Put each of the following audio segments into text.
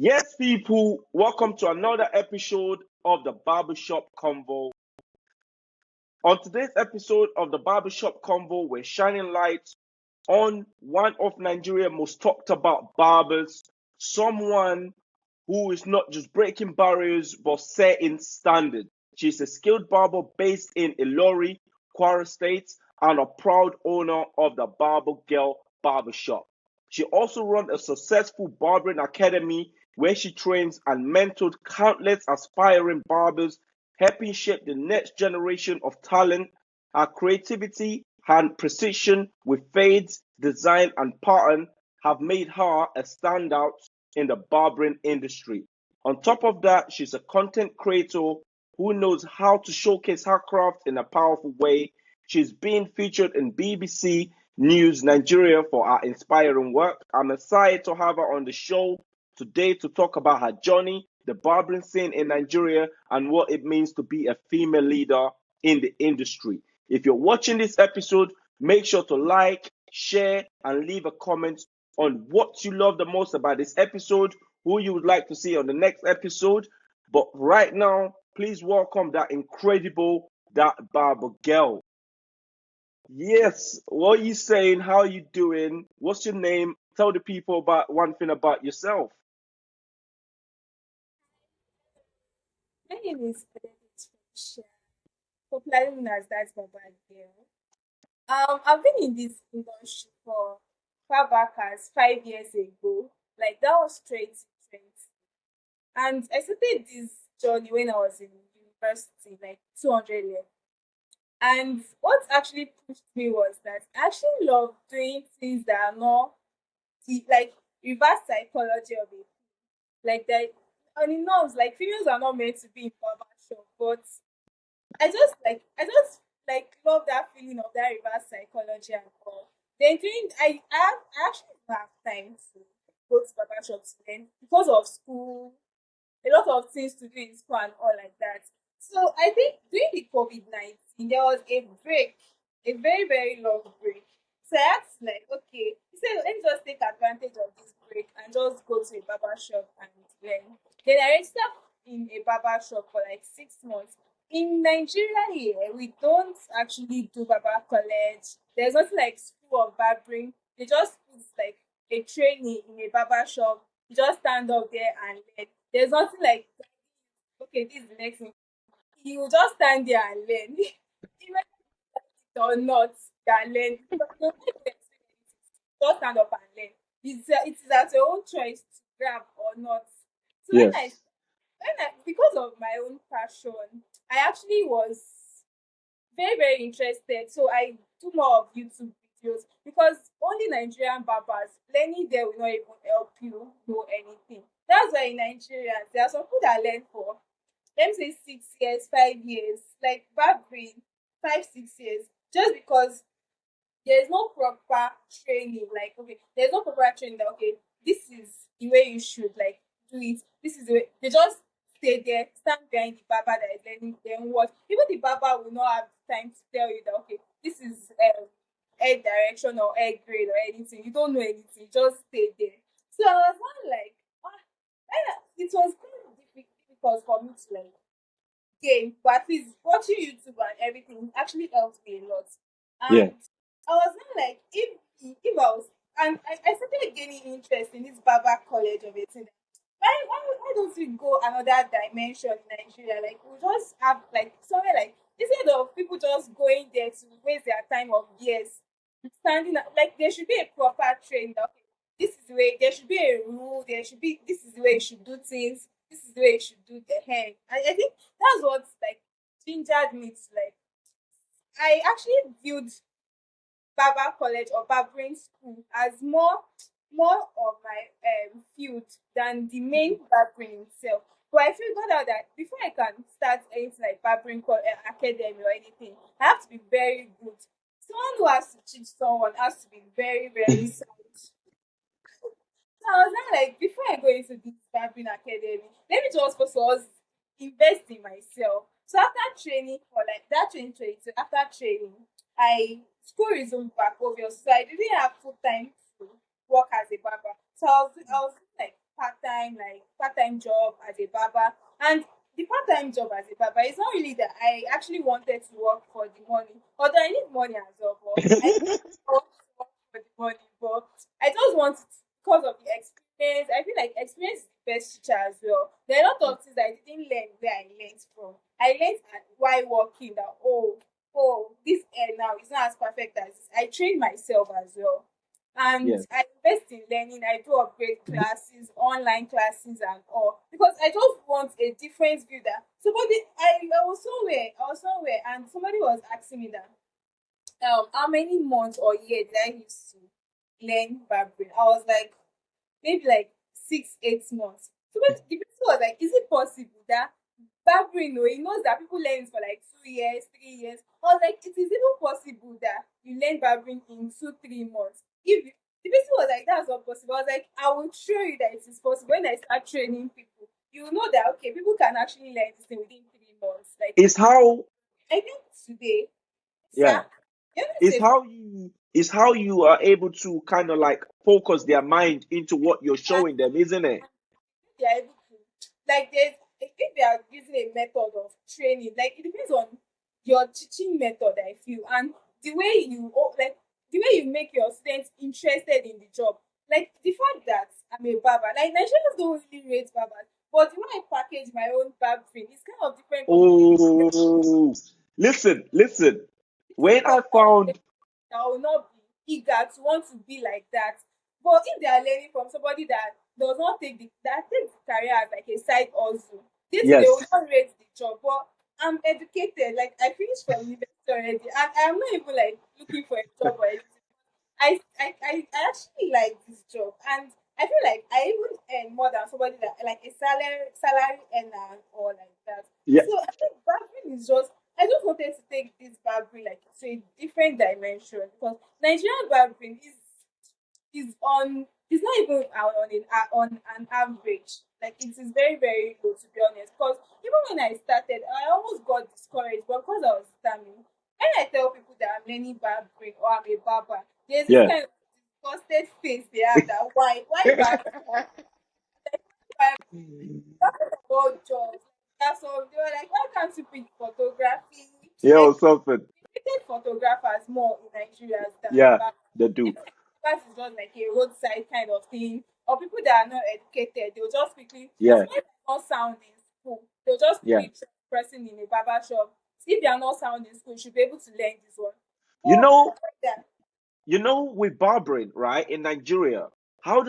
Yes, people, welcome to another episode of the Barbershop Convo. On today's episode of the Barbershop Convo, we're shining light on one of Nigeria's most talked about barbers, someone who is not just breaking barriers but setting standards. She's a skilled barber based in Ilorin, Kwara State, and a proud owner of the Barber Girl Barbershop. She also runs a successful barbering academy where she trains and mentored countless aspiring barbers, helping shape the next generation of talent. Her creativity and precision with fades, design, and pattern have made her a standout in the barbering industry. On top of that, she's a content creator who knows how to showcase her craft in a powerful way. She's been featured in BBC News Nigeria for her inspiring work. I'm excited to have her on the show today to talk about her journey, the barbering scene in Nigeria, and what it means to be a female leader in the industry. If you're watching this episode, make sure to like, share, and leave a comment on what you love the most about this episode, who you would like to see on the next episode. But right now, please welcome that incredible, that Barber Girl. Yes, what are you saying? How are you doing? What's your name? Tell the people about one thing about yourself. My name is Felicia, popularly known as that Barber Girl. I've been in this industry for far back as 5 years ago. Like that was straight 20. And I started this journey when I was in university, like 200 years. And what actually pushed me was that I actually love doing things that are not like reverse psychology of it. Like that, and it knows like females are not meant to be in barber shop, but I just love that feeling of that reverse psychology and all. Then during I actually don't have time to go to barber shop to learn because of school, a lot of things to do in school and all like that. So I think during the COVID-19 there was a break, a very, very long break. So I asked like, okay, he said let me just take advantage of this break and just go to a barber shop and learn. Then I registered in a barber shop for like 6 months. In Nigeria here, we don't actually do barber college. There's nothing like school of barbering. They just put like a training in a barber shop. You just stand up there and learn. There's nothing like okay, this is the next thing. You just stand there and learn. Even or not, you can learn. Because you don't expect anything. Just stand up and learn. It is at your own choice to grab or not. So Yes. because of my own passion, I actually was very, very interested. So I do more of YouTube videos because only Nigerian barbers learning there will not even help you know anything. That's why in Nigeria there are some people that learn for let me say 6 years, 5 years, like barbering, 5, 6 years, just because there's no proper training. Like, okay, there's no proper training that okay, this is the way you should like do it. This is the way they just stay there, stand behind the barber that is learning, then what? Even the barber will not have time to tell you that okay, this is head direction or head grade or anything. You don't know anything, just stay there. So I was not like it was kind of difficult for me to like game, but at least watching YouTube and everything actually helped me a lot. Yeah. And I was not like if I was and I started gaining interest in this barber college of it. Why don't we go another dimension in Nigeria? Like we just have like somewhere like instead of people just going there to waste their time of years standing like there should be a proper training. That, okay, this is the way there should be a rule. There should be this is the way you should do things. This is the way you should do the hair. I think that's what like gingered me to like. I actually viewed barber college or barbering school as more of my field than the main barbering itself. But I figured out that before I can start anything like barbering academy or anything, I have to be very good. Someone who has to teach someone has to be very, very sound. So I was not like, before I go into this barbering academy, let me just first invest in myself. So after training for like that 2022, after training, I school resumed back obviously. So I didn't have full time to work as a barber. So I was doing like part time part-time job as a barber. And the part-time job as a barber is not really that I actually wanted to work for the money, although I need money as well, but I want to work for the money, but I just want it because of the experience. I feel like experience is the best teacher as well. There are a lot of things I didn't learn where I learned from. I learned while working that this air now is not as perfect as this. I train myself as well. And Yeah. I invest in learning. I do upgrade classes, online classes, and all because I just want a different view. That somebody, I was somewhere, and somebody was asking me that how many months or years did I used to learn barbering? I was like, maybe like 6, 8 months. So when the person was like, is it possible that barbering, no, he knows that people learn it for like 2 years, 3 years. I was like, it is even possible that you learn barbering in 2, 3 months. If you, the person was like, that's not possible. I was like, I will show you that it is possible. When I start training people, you will know that okay, people can actually learn this thing within 3 months. Like Is how I think today, yeah. sir, you know, Is say how you are able to kind of like focus their mind into what you're showing them, isn't it? they are able to like there's I think they are using a method of training. Like it depends on your teaching method, I feel, and the way like the way you make your students interested in the job. Like the fact that I'm a barber, like Nigerians don't really rate barbers, but the way I package my own barbering is kind of different from the way Oh, listen. When people I found that will not be eager to want to be like that. But if they are learning from somebody that does not takes the career as like a side hustle, they will yes, not rate the job. But I'm educated, like I finished from university already, and I'm not even like looking for a job or anything. I actually like this job, and I feel like I even earn more than somebody that like a salary earner or like that. yeah, So I think barbering is just I just wanted to take this barbering like to a different dimension because Nigerian barbering is on it's not even on an average. Like it is very very low to be honest. Because even when I started, I almost got discouraged, but because I was starting, when I tell people that I'm learning barbering or I'm a barber, there's this yeah. kind of disgusted face they have that why barbering? Why about jobs? That's all. They were like, why can't you pick photography? Yeah, Like or something. rated photographers more in Nigeria than Yeah, back. they If do. photographers is just like a roadside kind of thing, or people that are not educated, they'll just quickly, or Yeah, somebody that not sound in school, they'll just yeah. quickly check the person in a barber shop. If they are not sound in school, you should be able to learn this one. You But know, that with barbering, right, in Nigeria, how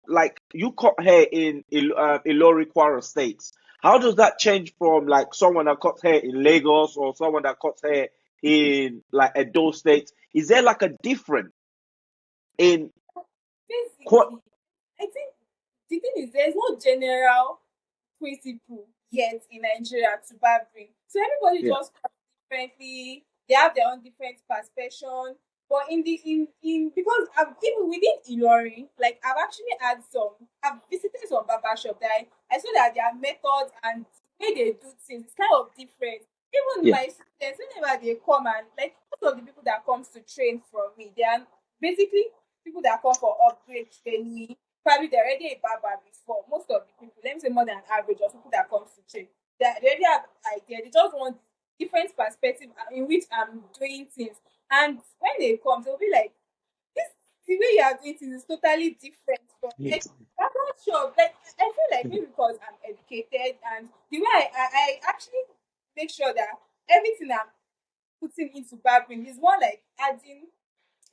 like you cut hair in Ilorin, Kwara State. How does that change from like someone that cuts hair in Lagos or someone that cuts hair in like Edo State? Is there like a difference in what? basically, I think the thing is there's no general principle yet in Nigeria to barbering. So everybody Yeah, just comes differently. They have their own different perception. But in because even within Ilorin, like I've visited some barber shop that I saw that their methods and the way they do things is kind of different. Even yeah, my students, whenever they come and like most of the people that comes to train from me, they are basically people that come for upgrade training. Probably they're already a barber before. Most of the people, let me say more than average of people that comes to train, they already have idea. They just want different perspective in which I'm doing things. And when they come, they'll be like, this the way you are doing things is totally different from yeah. like I'm not sure. Like I feel like maybe because I'm educated and the way I actually make sure that everything I'm putting into barbering is more like adding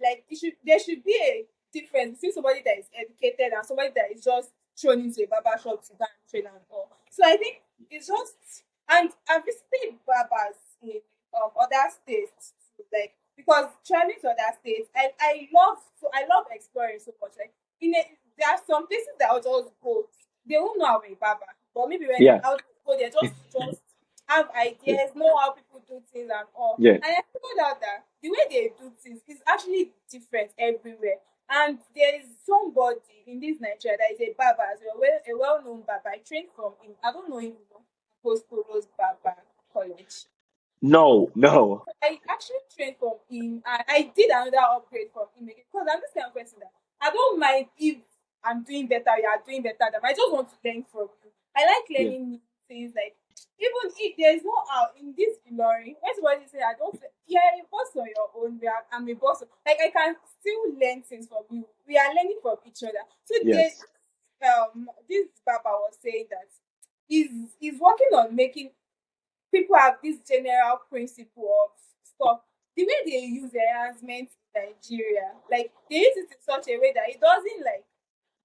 like there should be a difference between somebody that is educated and somebody that is just thrown into a barber shop to go and train and all. So I think it's just and I've visited barbers in other states too, like because traveling to other states, I love exploring so much. Like there are some places that I'll just go. They won't know I'm a barber, but maybe when Yeah, I'll just go there just have yeah, ideas, know how people do things and all. yeah. And I figured out that the way they do things is actually different everywhere. And there is somebody in this Nigeria that is a barber as well, a well-known barber. I trained from him. I don't know him, you know, Post Barber College. No, no. I actually trained from him and I did another upgrade from him again because I'm this kind of person that I don't mind if I'm doing better, you are doing better than me. I just want to learn from you. I like Yeah. learning new things. Like even if there's no out in this Ilorin, when somebody say I don't, you're a boss on your own. I'm a boss. Like I can still learn things from you. We are learning from each other. So there, Yes. this Baba was saying that he's working on making people have this general principle of stuff. The way they use enhancement in Nigeria, like they use it in such a way that it doesn't like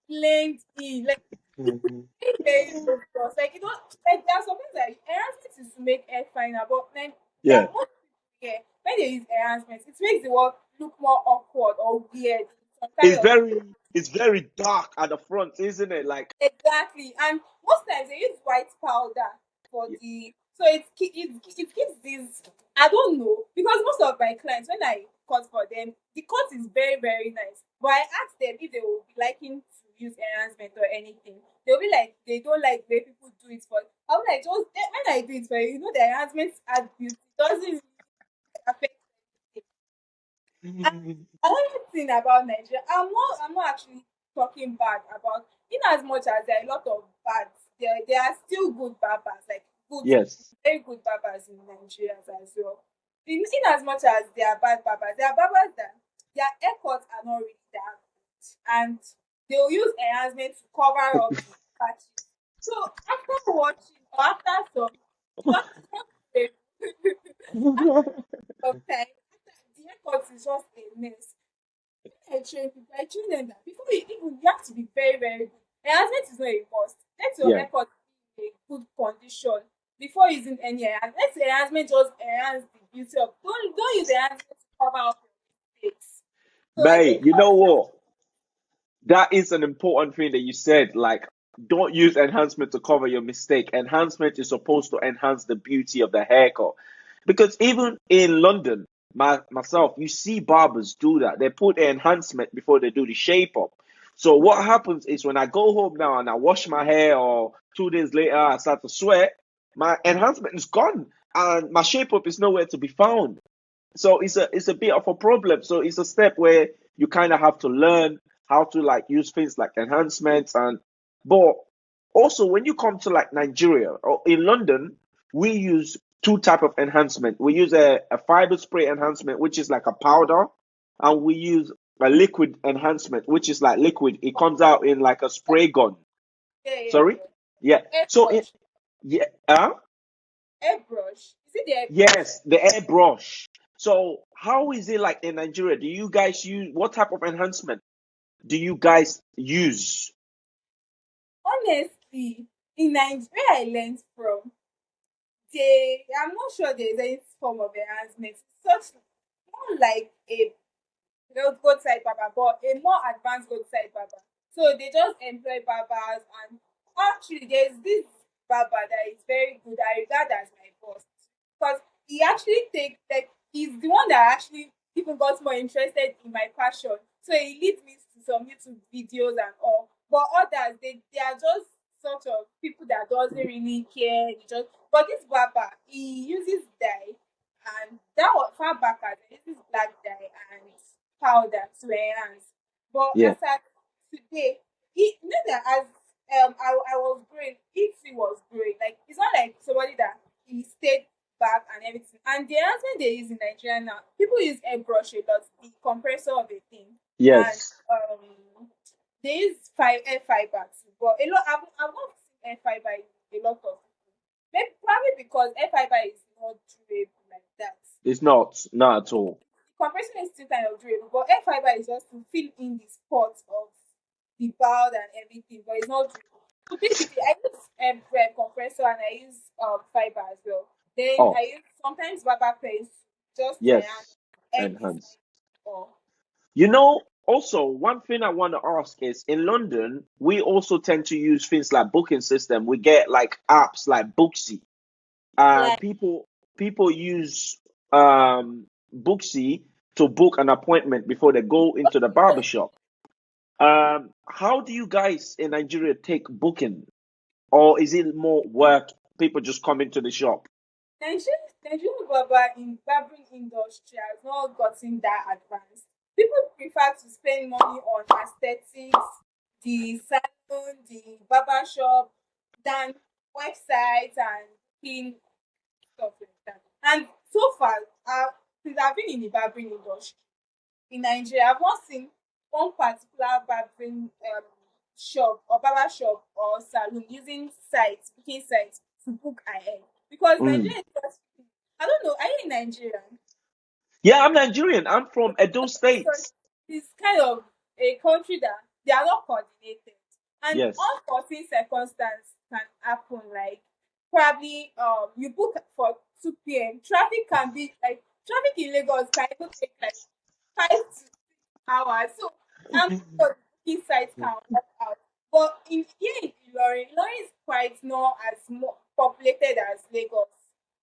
blend in, like Mhm. very obvious. Like it don't like there are some things like enhancement is to make air finer, but then there Yeah. are most people here when they use enhancement, it makes the work look more awkward or weird. Some kind of It's very dark at the front, isn't it? Like, exactly, and most times they use white powder for y- the so it gives this. I don't know because most of my clients when I cut for them, the cut is very nice. But I ask them if they will be liking to use enhancement or anything. They'll be like they don't like the way people do it for. I'm like just when I do it for you, you know the enhancements add beauty. It doesn't really affect anything. Another thing about Nigeria, I'm not actually talking bad about in as much as there are a lot of bads, there are still good barbers, like good yes. very good barbers in Nigeria as well. In as much as there are bad barbers, there are barbers that their haircuts are not really that good and they'll use enhancement to cover up the patches. So after watching or after some just some time, after the haircut is just a mess. I train people, I train them that before you even you have to be very good. Enhancement is not a must. Let your Yeah. haircut be in a good condition before using any enhancement. Let the enhancement just enhance the beauty of don't use enhancement to cover up your mistakes. So I Mate, think you know what? That is an important thing that you said. Like, don't use enhancement to cover your mistake. Enhancement is supposed to enhance the beauty of the haircut. Because even in London, myself, you see barbers do that. They put the enhancement before they do the shape up. So what happens is when I go home now and I wash my hair, or 2 days later I start to sweat, my enhancement is gone and my shape up is nowhere to be found. So it's a bit of a problem. So it's a step where you kind of have to learn how to like use things like enhancements. And but also when you come to like Nigeria or in London, we use two type of enhancement. We use a fiber spray enhancement, which is like a powder, and we use a liquid enhancement, which is like liquid. It comes out in like a spray gun. Sorry? yeah. Yeah. So it Airbrush. yeah, Airbrush. Is it the airbrush? yes, the airbrush. So how is it like in Nigeria? Do you guys use what type of enhancement do you guys use? Honestly, in Nigeria where I learned from, I'm not sure there's any form of enhancement. Such more like a roadside barber, but a more advanced roadside barber. So they just employ barbers, and actually, there's this barber that is very good. I regard as my boss because he actually take like he's the one that actually even got more interested in my passion. So he leads me to some YouTube videos and all. But others, they are just sort of people that doesn't really care. He just but this barber, he uses dye and that was far back as this is black dye and powder to enhance. But Yeah. as at today, you know that as I was growing, it was growing. Like it's not like somebody that he stayed back and everything. And the enhancement they use in Nigeria now, people use airbrush a lot, the compressor of a thing, and Yes. they use air fiber too. But a lot I've not seen air fiber in a lot of maybe probably because air fiber is not durable like that. It's not at all. Compression is still kind of durable, but air fiber is just to fill in the spots of the bald and everything, but it's not durable. So basically, I use compressor and I use fiber as well. Then Oh, I use sometimes barber paste just to yes. add this Enhance. or You know, also one thing I want to ask is in London, we also tend to use things like booking system. We get like apps like Booksy, and like people use Booksy to book an appointment before they go into the barbershop. How do you guys in Nigeria take booking, or is it more work? People just come into the shop. Nigerian barber in barbering industry has not gotten that advanced. People prefer to spend money on aesthetics, the salon, the barber shop, than websites and clean stuff like that. And so far, since I've been in the barbering industry in Nigeria, I've not seen one particular barbering shop or barber shop or salon using sites, booking sites to book ahead. Because Mm. Nigeria is just, I don't know, are you in Nigeria? Yeah, I'm Nigerian. I'm from Edo So State. it's kind of a country that they are not coordinated, and Yes. unforeseen circumstance can happen. Like probably you book for 2 p.m. Traffic can be like traffic in Lagos can even take like 5 to 6 hours. So I'm sure the booking sites can work out. But in here in Ilorin is quite not as more populated as Lagos.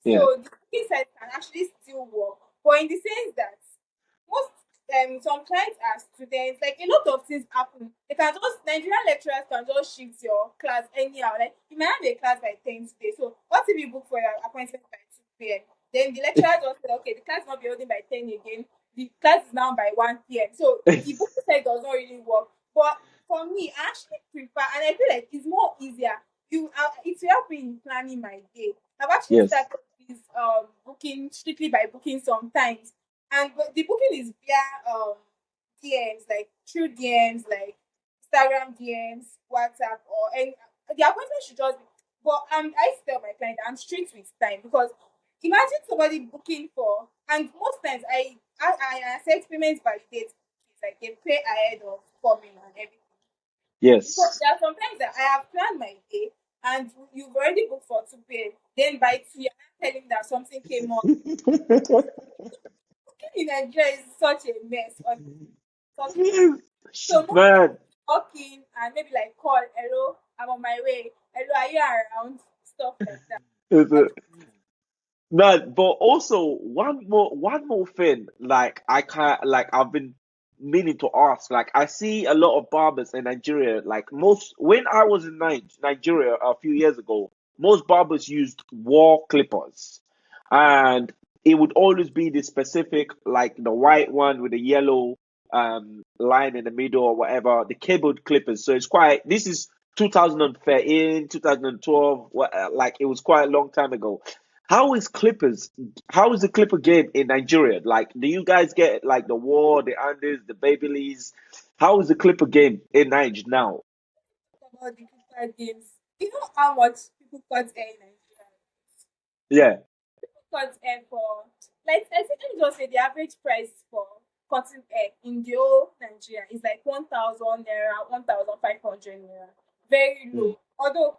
Yeah. So the booking sites can actually still work. But in the sense that most some clients are students, like a lot of things happen. They can just Nigerian lecturers can just shift your class anyhow. Like you might have a class by 10 today. So what if you book for your appointment by 2 p.m.? Then the lecturer just said, okay, the class will not be holding by 10 again. The class is now by 1 p.m. So the booking side does not really work. But for me, I actually prefer, and I feel like it's more easier. It's helping in planning my day. I've actually Yes. started this booking strictly by booking sometimes, and but the booking is via DMs, like through DMs, like Instagram DMs, WhatsApp, or and the appointment should just be. But I tell my client I'm strict with time because imagine somebody booking for, and most times I accept payments validate, like they pay ahead of coming and everything. Because Yes. there are sometimes that I have planned my day and you've already booked for 2 p.m. Then by 2 you're not telling me that something came up. In Nigeria is such a mess, on such a mess. So most times Man, walking and maybe like call, hello, I'm on my way, hello, are you around? Stuff like that. it's So a, no, but also one more thing, like I can't like I've been meaning to ask. Like I see a lot of barbers in Nigeria, like most when I was in Nigeria a few years ago, most barbers used wall clippers. And it would always be the specific, like the white one with the yellow line in the middle or whatever, the cabled clippers. So it's quite this is 2013, 2012, like it was quite a long time ago. How is Clippers? How is the Clipper game in Nigeria? Like, do you guys get like the War, the Andes, the Babyliss? How is the Clipper game in Nigeria now? talk about the cricket games. You know how much people cut hair in Nigeria? Yeah, Cut hair for like I think let me just say the average price for cutting hair in the whole Nigeria is like 1,000 naira, 1,500 naira. Very mm, low. Although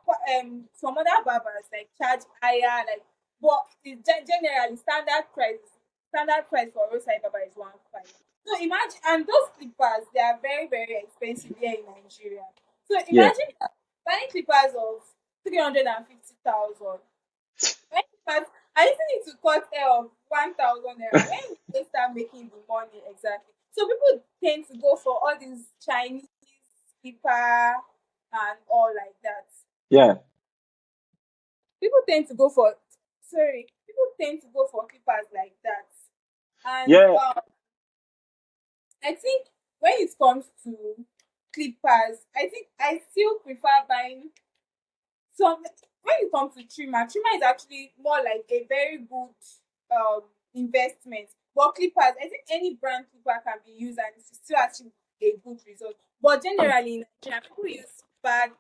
some other barbers like charge higher, like but the generally standard price for roadside barber is 1,500. So imagine, and those clippers they are very very expensive here in Nigeria. So yeah, imagine buying clippers of 350,000. When I used to need to cut hair of 1,000 naira. When will they start making the money exactly? So people tend to go for all these Chinese clipper and all like that. yeah, People tend to go for people tend to go for clippers like that. And yeah, I think when it comes to clippers, I think I still prefer buying some. When it comes to trimmer is actually more like a very good um investment. But clippers, I think any brand clipper can be used and it's still achieve a good result. But generally in Nigeria, people use bad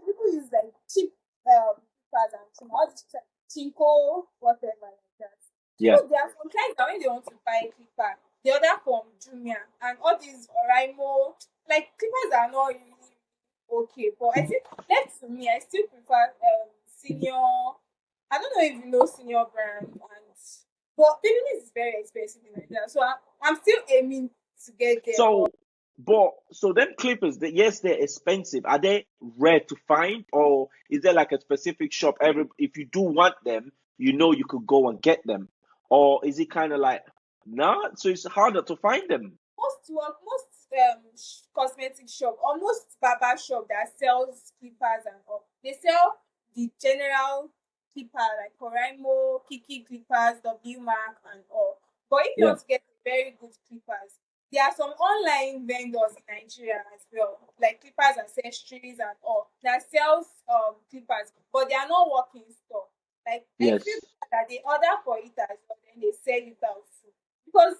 people use like cheap clippers and trimmer, all this chinko, whatever like that. yeah, People there are some clients that when they want to buy a clipper, the other from Jumia and all these Oraimo, like clippers are not really okay. But I think left to me, I still prefer senior. I don't know if you know senior brand, and but Babyliss is very expensive in Nigeria, so I'm still aiming to get there. But So them clippers, yes, they're expensive. Are they rare to find, or is there like a specific shop? If you do want them, you could go and get them, or is it kind of like nah? So it's harder to find them. most cosmetic shop or most barber shop that sells clippers and all, they sell the general clipper like Coraimo, Kiki clippers, W Mark and all. But if you Yeah, want to get very good clippers, there are some online vendors in Nigeria as well, like Clippers Accessories and all, that sells clippers, but they are not working in store. Like I feel Yes. that they order for it as well, then they sell it out too. Because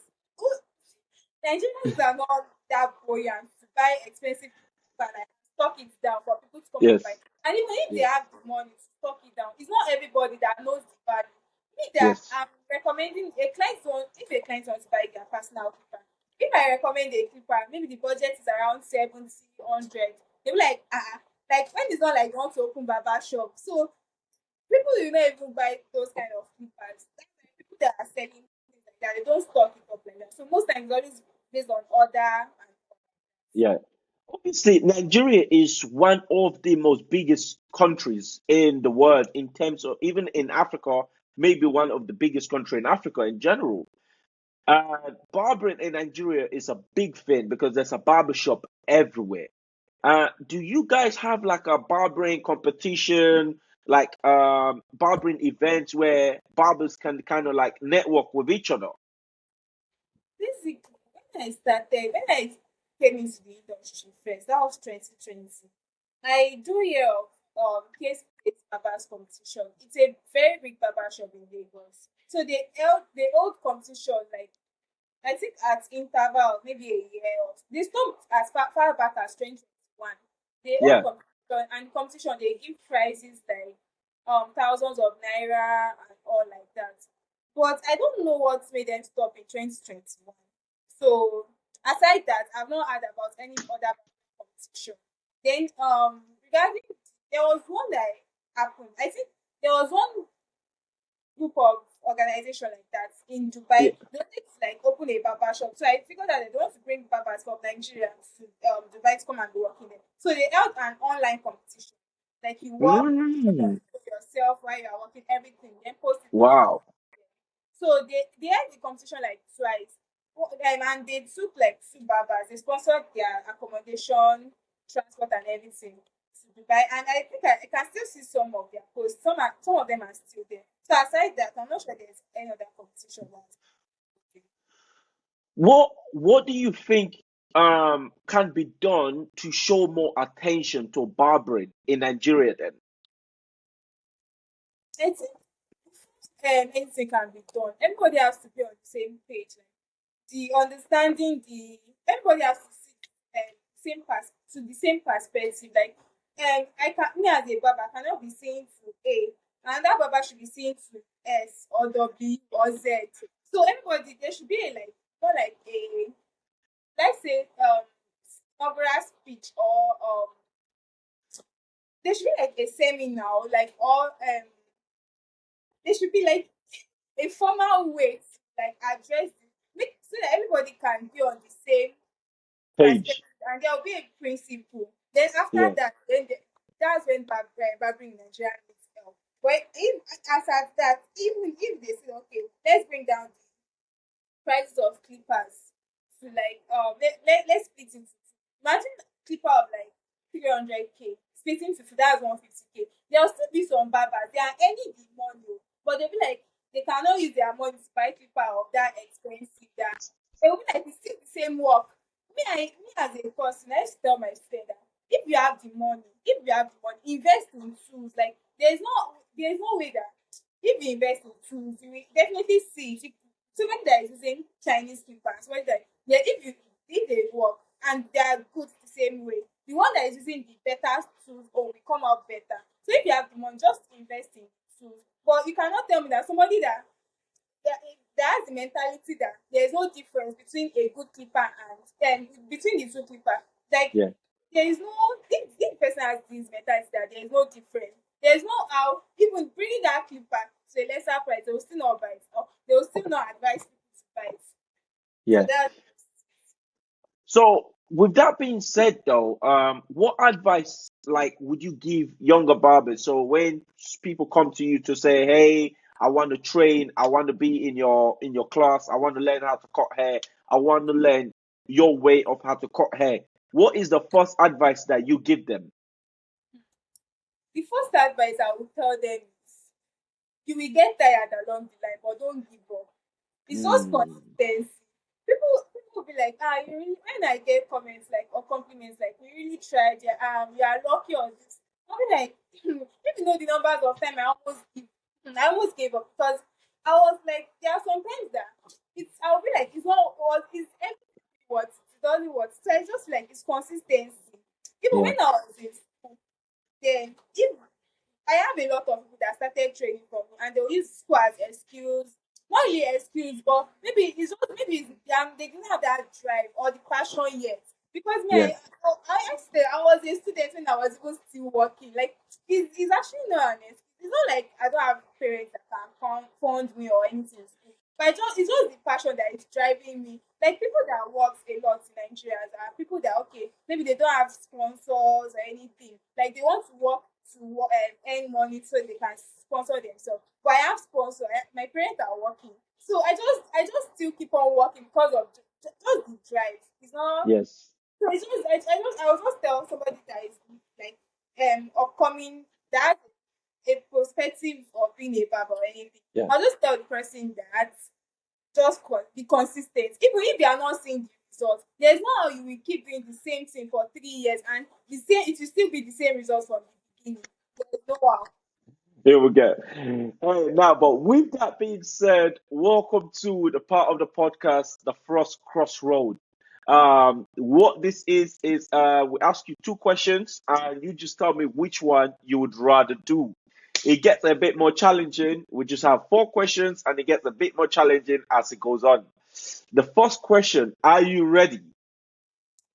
Nigerians are not that buoyant to buy expensive clipper, like stock it down for people to come and buy. Yes. And even if they Yes. have the money to stock it down, it's not everybody that knows the value. Me that Yes. I'm recommending a client want if a client wants to buy their personal clipper, if I recommend a clipper, maybe the budget is around 70, 100. They'll be like, like when it's not like you want to open barber shop. So people will not even buy those kind of clippers. That's why people that are selling things like that, they don't stock it up like that. So most times it's always based on order and Yeah. Obviously, Nigeria is one of the most biggest countries in the world in terms of even in Africa, maybe one of the biggest country in Africa in general. Barbering in Nigeria is a big thing because there's a barbershop everywhere. Do you guys have like a barbering competition, like barbering events where barbers can kind of like network with each other? basically when I came into the industry first, that was 2020. I do hear of case based barbers competition. It's a very big barber shop in Lagos. So they hold competition like I think at interval, maybe a year or they stopped as far back as 2021. They hold Yeah. competition and competition they give prizes like thousands of naira and all like that. But I don't know what made them stop in 2021. So aside that, I've not heard about any other competition. Then regarding there was one that happened. I think there was one group of organization like that in Yeah. Dubai. They wanted to like open a barber shop. So I figured that they want to bring barbers from Nigeria to Dubai to come and be working there. So they held an online competition. Like you work, Mm. yourself while you are working, everything, then post it on. Wow. So they had the competition like twice. And they took like two barbers. They sponsored their accommodation, transport, and everything to Dubai. And I think I can still see some of their posts. Some of them are still there. So aside that, I'm not sure there's any other competition that. What do you think can be done to show more attention to barbering in Nigeria then? I think anything can be done. Everybody has to be on the same page. Like the understanding, the everybody has to see to the same perspective. Like I can me as a barber cannot be saying to A, and that barber should be saying to S or W or Z. So everybody there should be a like more like a let's say inaugural speech or there should be like a seminar like or there should be like a formal way to like address it make so that everybody can be on the same Page. perspective and there will be a principle. Then after Yeah. that, that's when barbering in Nigeria needs help. But if as at that, even if they say okay, let's bring down the prices of clippers to like let's split into two. Imagine clipper of like 300K split into two, that's 150K. There'll still be some barbers, they are earning the money, oh, but they'll be like they cannot use their money to buy clipper of that expensive that it will be like it's still the same work. Me as a person, I used to tell my student that if you have the money, invest in tools. Like there's no way that if you invest in tools, you will definitely see it. Somebody that is using Chinese clippers, where that yeah, if they work and they are good the same way, the one that is using the better tools will come out better. So if you have the money, just invest in tools. But you cannot tell me that somebody that has the mentality that there is no difference between a good clipper and between the two clipper. Like Yeah. there is no if the person has this mentality that there is no difference. There is no how even bringing that clipper to a lesser price, they will still not buy it. Or they will still not advise people to buy it. So Yeah. that So, with that being said, though, what advice like would you give younger barbers? So when people come to you to say, "Hey, I want to train, I want to be in your class, I want to learn how to cut hair, I want to learn your way of how to cut hair," what is the first advice that you give them? the first advice I would tell them is you will get tired along the line, but don't give up. It's just Mm. consistency. People people be like, you really, when I get comments like or compliments like you really tried, yeah, you are lucky on this. I'll be like, if you know the numbers of time I almost gave up because I was like, there are sometimes that I'll be like, it's not what it's everything what it doesn't what. So it's just like it's consistency. Even Yeah. when I was in school, then if I have a lot of people that started training from me and they'll use school as excuse. Not really excuse, but maybe it's just maybe they didn't have that drive or the passion yet. Because me, Yeah. I was a student when I was even still working. Like it's actually not an excuse. It's not like I don't have parents that can fund me or anything. But it's just the passion that is driving me. Like people that works a lot in Nigeria are people that okay, maybe they don't have sponsors or anything. Like they want to work to earn money so they can sponsor themselves. But I have sponsor. My parents are working, so I just still keep on working because of just the drive. It's not. Yes. So it's just I was just tell somebody that is like upcoming that a perspective of being a barber or anything. Yeah. I'll just tell the person that just be consistent. Even if you are not seeing the results, there's no how you will keep doing the same thing for 3 years and the same it will still be the same results from the beginning. There's no how. Here we go. Hey, now, but with that being said, welcome to the part of the podcast, the Frost Crossroad. What this is we ask you two questions and you just tell me which one you would rather do. It gets a bit more challenging. We just have four questions and it gets a bit more challenging as it goes on. The first question, are you ready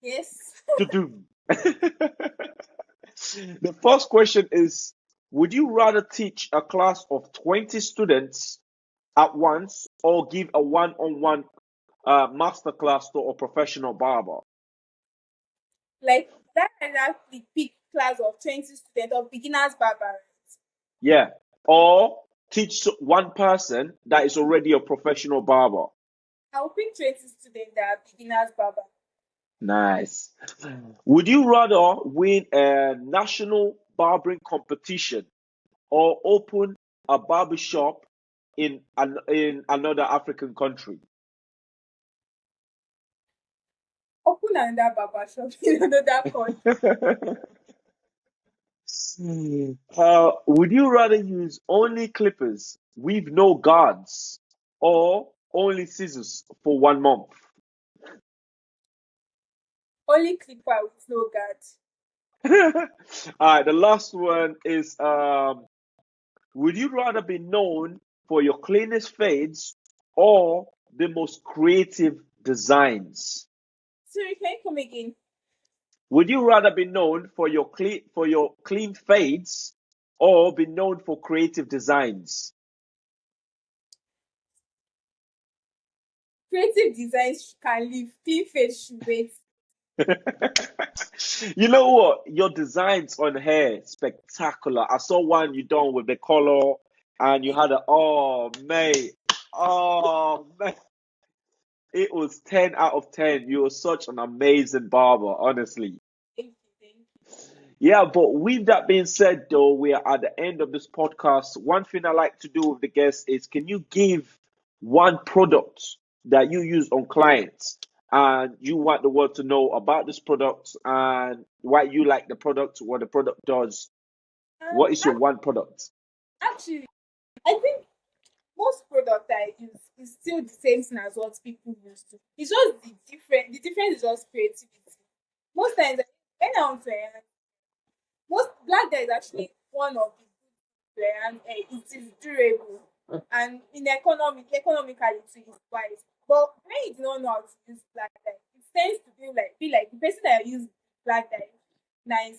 Yes. to do? The first question is, would you rather teach a class of 20 students at once or give a one-on-one masterclass to a professional barber? Like that is the peak class of 20 students of beginners barber. Yeah. Or teach one person that is already a professional barber. I'll pick 20 students that are beginners barber. Nice. Would you rather win a national barbering competition or open a barbershop in another African country? Open another barber shop in another country. Would you rather use only clippers with no guards or only scissors for 1 month? Only clipper with no guard. All right, the last one is would you rather be known for your cleanest fades or the most creative designs? Sorry, can you come again? Would you rather be known for your clean fades or be known for creative designs? Creative designs can live. Clean face should wait. You know what? Your designs on hair spectacular. I saw one you done with the color, and you had a oh mate, it was 10 out of 10. You were such an amazing barber, honestly. Thank you, thank you. Yeah, but with that being said, though, we are at the end of this podcast. One thing I like to do with the guests is, can you give one product that you use on clients and you want the world to know about this product and why you like the product, what the product does? Um, What is your one product? actually, I think most product I use is still the same thing as what people use to. It's just the different. The difference is just creativity. Most times, when I want to most black dye is actually one of the good and it is durable and in economically it is wise. But when you do not know how to use black dye, it tends to be like the person that use black dye nice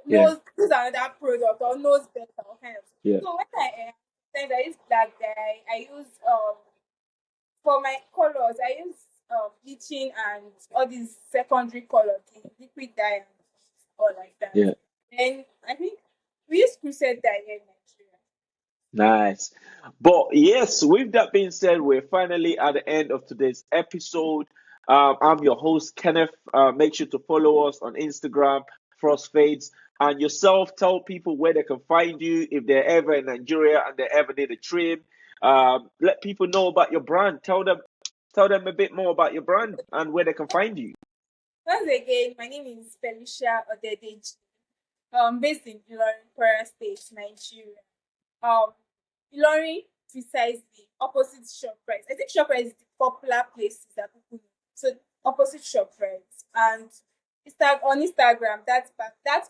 Yeah, knows another product or knows better or kind of. yeah, So when sometimes I use black dye, I use for my colors I use bleaching and all these secondary colors, the liquid dye and all like that. yeah. And I think we use crusade dye here in Nigeria. Nice. But yes, with that being said, we're finally at the end of today's episode. I'm your host, Kenneth. Make sure to follow us on Instagram, Frostfades, and yourself. Tell people where they can find you if they're ever in Nigeria and they ever need a trim. Let people know about your brand. Tell them tell them a bit more about your brand and where they can find you. Once again, my name is Felicia Odedeji. Based in Ilorin, Kwara State, Nigeria. Um, Ilorin, precisely opposite ShopRite. I think ShopRite is the popular places that people know. So opposite ShopRite, and on Instagram, that's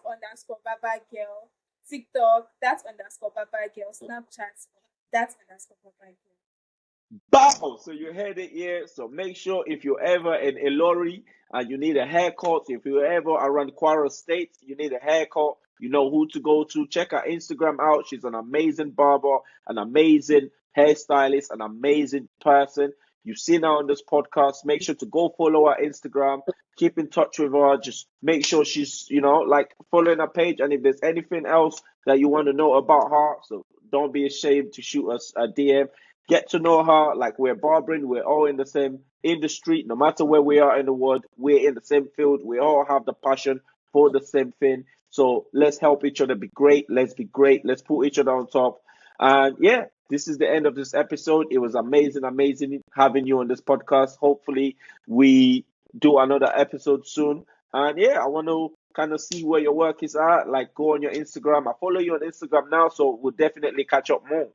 underscore Barber Girl. TikTok, that's underscore Barber Girl. Snapchat, that's underscore Barber Girl. Bow! So you heard it here. So make sure if you're ever in Ilorin and you need a haircut, if you're ever around Kwara State, you need a haircut, you know who to go to. Check her Instagram out. She's an amazing barber, an amazing hairstylist, an amazing person. You've seen her on this podcast. Make sure to go follow her Instagram. Keep in touch with her. Just make sure she's, like following her page. And if there's anything else that you want to know about her, so don't be ashamed to shoot us a DM. Get to know her. Like, we're barbering, we're all in the same industry. No matter where we are in the world, we're in the same field. We all have the passion for the same thing. So let's help each other be great. Let's be great. Let's put each other on top. And yeah, this is the end of this episode. It was amazing, amazing having you on this podcast. Hopefully we do another episode soon. And yeah, I want to kind of see where your work is at. Like, go on your Instagram. I follow you on Instagram now, so we'll definitely catch up more.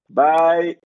Bye.